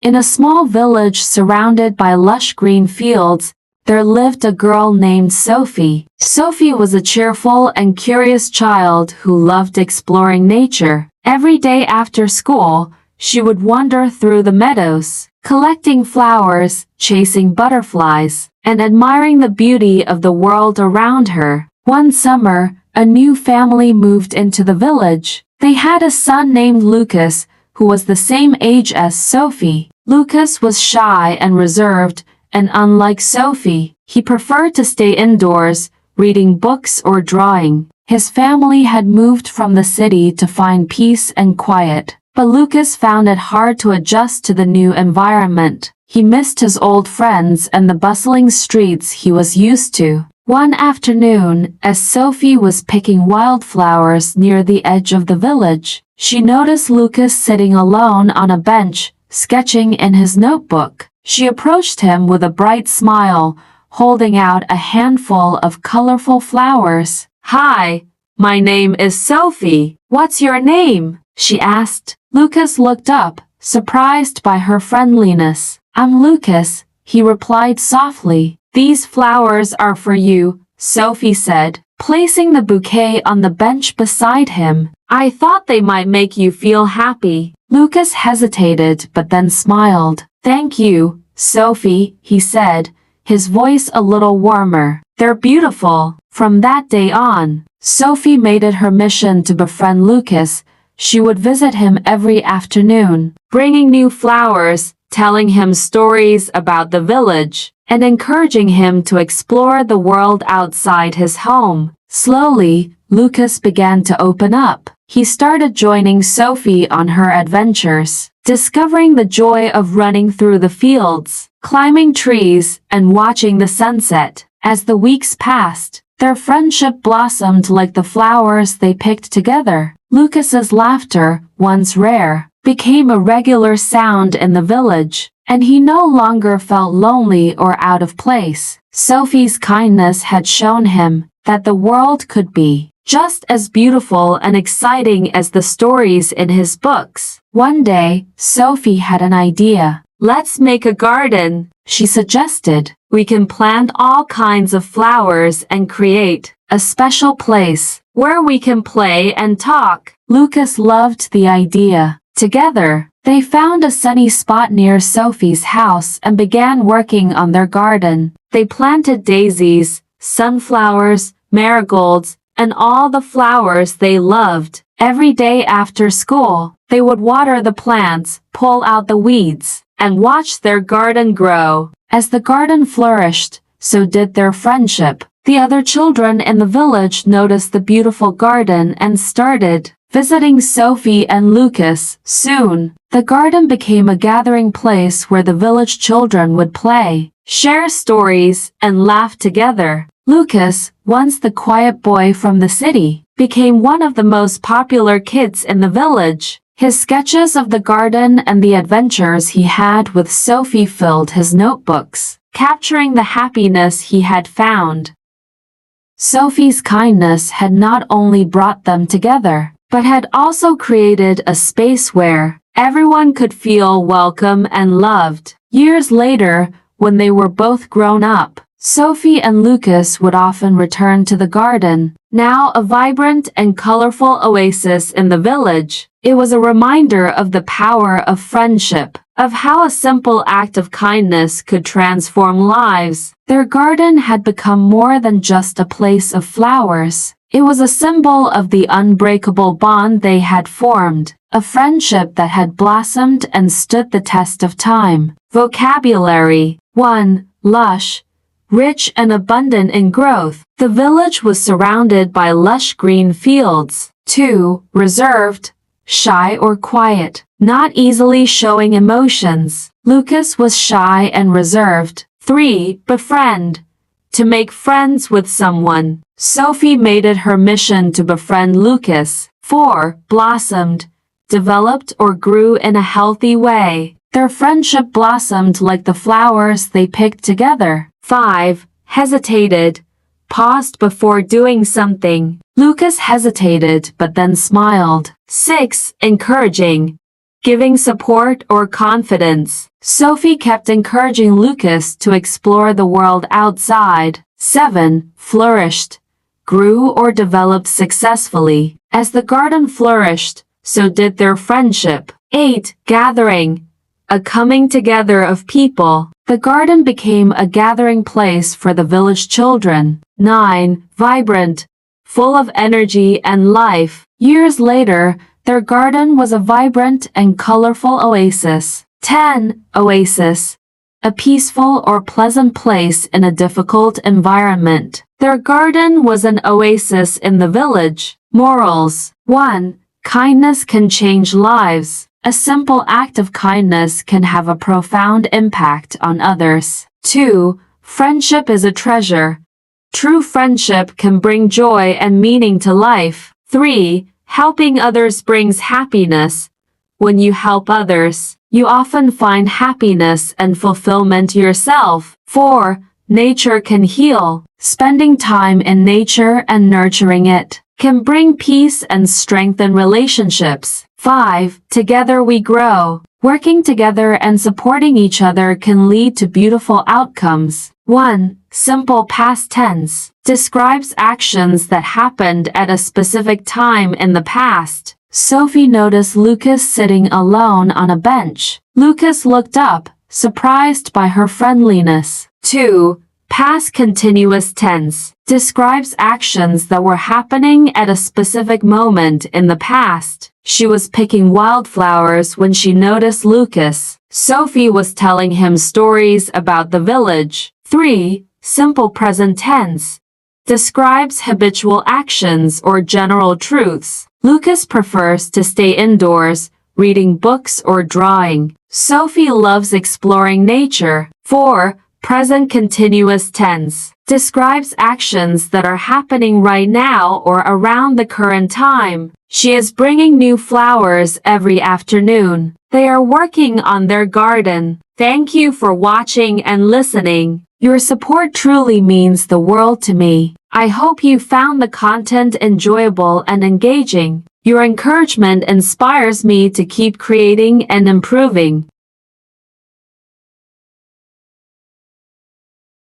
In a small village surrounded by lush green fields, there lived a girl named Sophie. Sophie was a cheerful and curious child who loved exploring nature. Every day after school, she would wander through the meadows, collecting flowers, chasing butterflies, and admiring the beauty of the world around her. One summer, a new family moved into the village. They had a son named Lucas, who was the same age as Sophie. Lucas was shy and reserved, and unlike Sophie, he preferred to stay indoors, reading books or drawing. His family had moved from the city to find peace and quiet, but Lucas found it hard to adjust to the new environment. He missed his old friends and the bustling streets he was used to. One afternoon, as Sophie was picking wildflowers near the edge of the village, she noticed Lucas sitting alone on a bench, sketching in his notebook. She approached him with a bright smile, holding out a handful of colorful flowers. "Hi, my name is Sophie. What's your name?" she asked. Lucas looked up, surprised by her friendliness. "I'm Lucas," he replied softly. "These flowers are for you," Sophie said, placing the bouquet on the bench beside him. "I thought they might make you feel happy." Lucas hesitated but then smiled. "Thank you, Sophie," he said, his voice a little warmer. "They're beautiful." From that day on, Sophie made it her mission to befriend Lucas. She would visit him every afternoon, bringing new flowers, telling him stories about the village, and encouraging him to explore the world outside his home. Slowly, Lucas began to open up. He started joining Sophie on her adventures, discovering the joy of running through the fields, climbing trees, and watching the sunset. As the weeks passed, their friendship blossomed like the flowers they picked together. Lucas's laughter, once rare, became a regular sound in the village, and he no longer felt lonely or out of place. Sophie's kindness had shown him that the world could be just as beautiful and exciting as the stories in his books. One day, Sophie had an idea. "Let's make a garden," she suggested. "We can plant all kinds of flowers and create a special place where we can play and talk." Lucas loved the idea. Together, they found a sunny spot near Sophie's house and began working on their garden. They planted daisies, sunflowers, marigolds, and all the flowers they loved. Every day after school, they would water the plants, pull out the weeds, and watch their garden grow. As the garden flourished, so did their friendship. The other children in the village noticed the beautiful garden and started visiting Sophie and Lucas. Soon, the garden became a gathering place where the village children would play, share stories, and laugh together. Lucas, once the quiet boy from the city, became one of the most popular kids in the village. His sketches of the garden and the adventures he had with Sophie filled his notebooks, capturing the happiness he had found. Sophie's kindness had not only brought them together, but had also created a space where everyone could feel welcome and loved. Years later, when they were both grown up, Sophie and Lucas would often return to the garden, now a vibrant and colorful oasis in the village. It was a reminder of the power of friendship, of how a simple act of kindness could transform lives. Their garden had become more than just a place of flowers. It was a symbol of the unbreakable bond they had formed, a friendship that had blossomed and stood the test of time. Vocabulary: 1. Lush. Rich and abundant in growth. The village was surrounded by lush green fields. 2. Reserved. Shy or quiet, not easily showing emotions. Lucas was shy and reserved. 3. Befriend. To make friends with someone. Sophie made it her mission to befriend Lucas. 4. Blossomed. Developed or grew in a healthy way. Their friendship blossomed like the flowers they picked together. 5. Hesitated. Paused before doing something. Lucas hesitated but then smiled. 6. Encouraging. giving support or confidence. Sophie kept encouraging Lucas to explore the world outside. 7. Flourished, grew or developed successfully. As the garden flourished, so did their friendship. 8. Gathering, a coming together of people. The garden became a gathering place for the village children. 9. Vibrant, full of energy and life. Years later, their garden was a vibrant and colorful oasis. 10. Oasis, a peaceful or pleasant place in a difficult environment. Their garden was an oasis in the village. Morals. 1. Kindness can change lives. A simple act of kindness can have a profound impact on others. 2. Friendship is a treasure. True friendship can bring joy and meaning to life. 3. Helping others brings happiness. When you help others, you often find happiness and fulfillment yourself. 4. Nature can heal. Spending time in nature and nurturing it can bring peace and strengthen relationships. 5. Together we grow. Working together and supporting each other can lead to beautiful outcomes. 1. Simple past tense describes actions that happened at a specific time in the past. Sophie noticed Lucas sitting alone on a bench. Lucas looked up, surprised by her friendliness. 2. Past continuous tense describes actions that were happening at a specific moment in the past. She was picking wildflowers when she noticed Lucas. Sophie was telling him stories about the village. 3. Simple present tense describes habitual actions or general truths. Lucas prefers to stay indoors, reading books or drawing. Sophie loves exploring nature. 4. Present continuous tense describes actions that are happening right now or around the current time. She is bringing new flowers every afternoon. They are working on their garden. Thank you for watching and listening. Your support truly means the world to me. I hope you found the content enjoyable and engaging. Your encouragement inspires me to keep creating and improving.